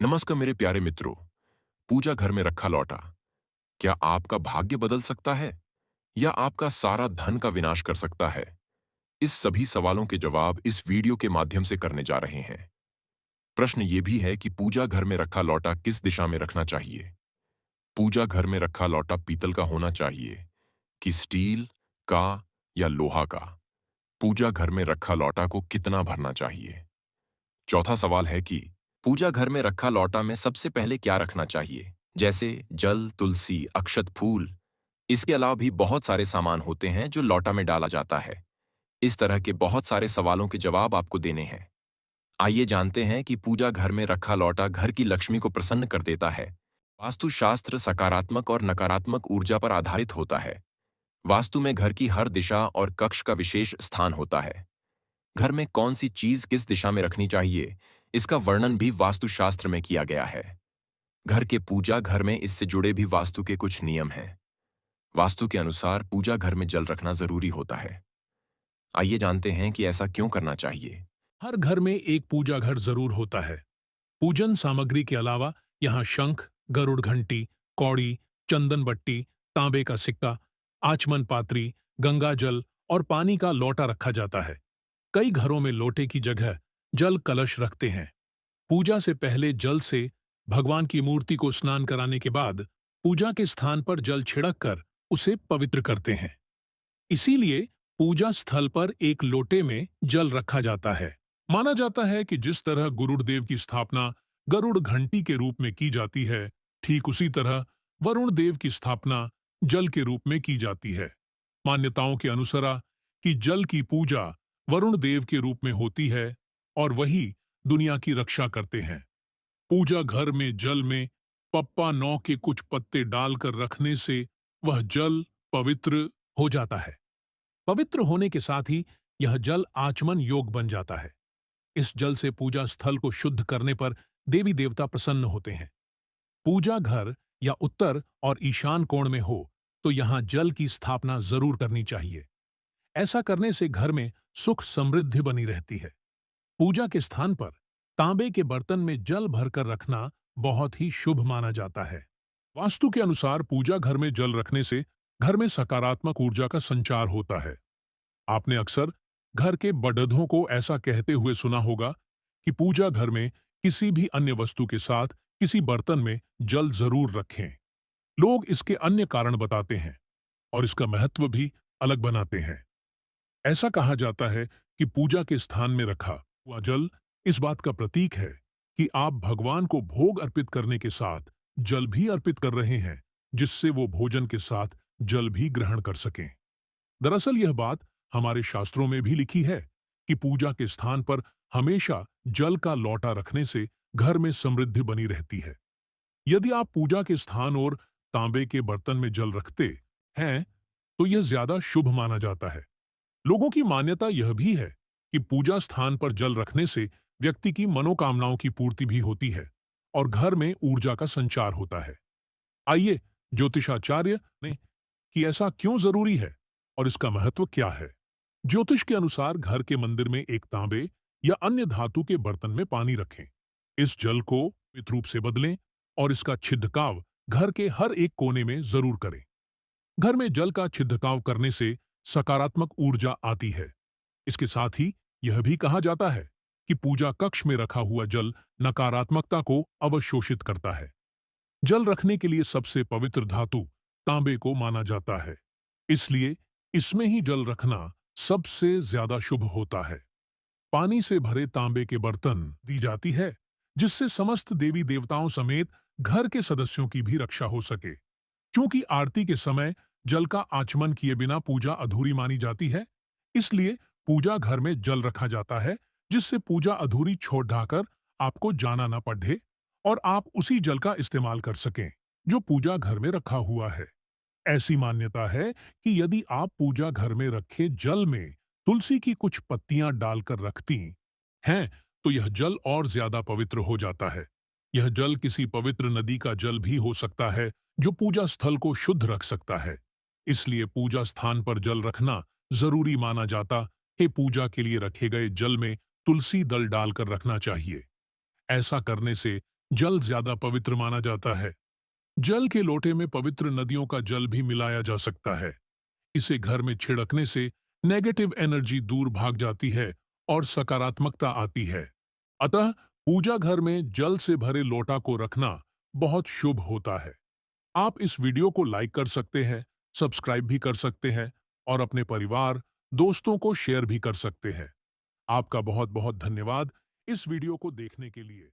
नमस्कार मेरे प्यारे मित्रों। पूजा घर में रखा लौटा क्या आपका भाग्य बदल सकता है या आपका सारा धन का विनाश कर सकता है? इस सभी सवालों के जवाब इस वीडियो के माध्यम से करने जा रहे हैं। प्रश्न ये भी है कि पूजा घर में रखा लौटा किस दिशा में रखना चाहिए। पूजा घर में रखा लौटा पीतल का होना चाहिए कि स्टील का या लोहा का? पूजा घर में रखा लौटा को कितना भरना चाहिए? चौथा सवाल है कि पूजा घर में रखा लौटा में सबसे पहले क्या रखना चाहिए, जैसे जल, तुलसी, अक्षत, फूल। इसके अलावा भी बहुत सारे सामान होते हैं जो लौटा में डाला जाता है। इस तरह के बहुत सारे सवालों के जवाब आपको देने हैं। आइए जानते हैं कि पूजा घर में रखा लौटा घर की लक्ष्मी को प्रसन्न कर देता है। वास्तुशास्त्र सकारात्मक और नकारात्मक ऊर्जा पर आधारित होता है। वास्तु में घर की हर दिशा और कक्ष का विशेष स्थान होता है। घर में कौन सी चीज किस दिशा में रखनी चाहिए, इसका वर्णन भी वास्तुशास्त्र में किया गया है। घर के पूजा घर में इससे जुड़े भी वास्तु के कुछ नियम हैं। वास्तु के अनुसार पूजा घर में जल रखना जरूरी होता है। आइए जानते हैं कि ऐसा क्यों करना चाहिए। हर घर में एक पूजा घर जरूर होता है। पूजन सामग्री के अलावा यहाँ शंख, गरुड़ घंटी, कौड़ी, चंदन बट्टी, तांबे का सिक्का, आचमन पात्री, गंगा जल और पानी का लोटा रखा जाता है। कई घरों में लोटे की जगह जल कलश रखते हैं। पूजा से पहले जल से भगवान की मूर्ति को स्नान कराने के बाद पूजा के स्थान पर जल छिड़क कर उसे पवित्र करते हैं। इसीलिए पूजा स्थल पर एक लोटे में जल रखा जाता है। माना जाता है कि जिस तरह गुरुदेव की स्थापना गरुड़ घंटी के रूप में की जाती है, ठीक उसी तरह वरुण देव की स्थापना जल के रूप में की जाती है। मान्यताओं के अनुसार कि जल की पूजा वरुण देव के रूप में होती है और वही दुनिया की रक्षा करते हैं। पूजा घर में जल में पप्पा नौ के कुछ पत्ते डालकर रखने से वह जल पवित्र हो जाता है। पवित्र होने के साथ ही यह जल आचमन योग बन जाता है। इस जल से पूजा स्थल को शुद्ध करने पर देवी देवता प्रसन्न होते हैं। पूजा घर या उत्तर और ईशान कोण में हो तो यहाँ जल की स्थापना जरूर करनी चाहिए। ऐसा करने से घर में सुख समृद्धि बनी रहती है। पूजा के स्थान पर तांबे के बर्तन में जल भरकर रखना बहुत ही शुभ माना जाता है। वास्तु के अनुसार पूजा घर में जल रखने से घर में सकारात्मक ऊर्जा का संचार होता है। आपने अक्सर घर के बड़ों को ऐसा कहते हुए सुना होगा कि पूजा घर में किसी भी अन्य वस्तु के साथ किसी बर्तन में जल जरूर रखें। लोग इसके अन्य कारण बताते हैं और इसका महत्व भी अलग बनाते हैं। ऐसा कहा जाता है कि पूजा के स्थान में रखा हुआ जल इस बात का प्रतीक है कि आप भगवान को भोग अर्पित करने के साथ जल भी अर्पित कर रहे हैं, जिससे वो भोजन के साथ जल भी ग्रहण कर सकें। दरअसल यह बात हमारे शास्त्रों में भी लिखी है कि पूजा के स्थान पर हमेशा जल का लौटा रखने से घर में समृद्धि बनी रहती है। यदि आप पूजा के स्थान और तांबे के बर्तन में जल रखते हैं तो यह ज्यादा शुभ माना जाता है। लोगों की मान्यता यह भी है कि पूजा स्थान पर जल रखने से व्यक्ति की मनोकामनाओं की पूर्ति भी होती है और घर में ऊर्जा का संचार होता है। आइए ज्योतिषाचार्य ने कि ऐसा क्यों जरूरी है और इसका महत्व क्या है। ज्योतिष के अनुसार घर के मंदिर में एक तांबे या अन्य धातु के बर्तन में पानी रखें। इस जल को पवित्र रूप से बदलें और इसका छिड़काव घर के हर एक कोने में जरूर करें। घर में जल का छिड़काव करने से सकारात्मक ऊर्जा आती है। इसके साथ ही यह भी कहा जाता है कि पूजा कक्ष में रखा हुआ जल नकारात्मकता को अवशोषित करता है। जल रखने के लिए सबसे पवित्र धातु तांबे को माना जाता है, इसलिए इसमें ही जल रखना सबसे ज्यादा शुभ होता है। पानी से भरे तांबे के बर्तन दी जाती है, जिससे समस्त देवी देवताओं समेत घर के सदस्यों की भी रक्षा हो सके। क्योंकि आरती के समय जल का आचमन किए बिना पूजा अधूरी मानी जाती है, इसलिए पूजा घर में जल रखा जाता है, जिससे पूजा अधूरी छोड़ ढाकर आपको जाना ना पड़े और आप उसी जल का इस्तेमाल कर सकें जो पूजा घर में रखा हुआ है। ऐसी मान्यता है कि यदि आप पूजा घर में रखे जल में तुलसी की कुछ पत्तियां डालकर रखती हैं, तो यह जल और ज्यादा पवित्र हो जाता है। यह जल किसी पवित्र नदी का जल भी हो सकता है, जो पूजा स्थल को शुद्ध रख सकता है। इसलिए पूजा स्थान पर जल रखना जरूरी माना जाता है। पूजा के लिए रखे गए जल में तुलसी दल डालकर रखना चाहिए। ऐसा करने से जल ज्यादा पवित्र माना जाता है। जल के लोटे में पवित्र नदियों का जल भी मिलाया जा सकता है। इसे घर में छिड़कने से नेगेटिव एनर्जी दूर भाग जाती है और सकारात्मकता आती है। अतः पूजा घर में जल से भरे लोटा को रखना बहुत शुभ होता है। आप इस वीडियो को लाइक कर सकते हैं, सब्सक्राइब भी कर सकते हैं और अपने परिवार, दोस्तों को शेयर भी कर सकते हैं। आपका बहुत बहुत धन्यवाद इस वीडियो को देखने के लिए।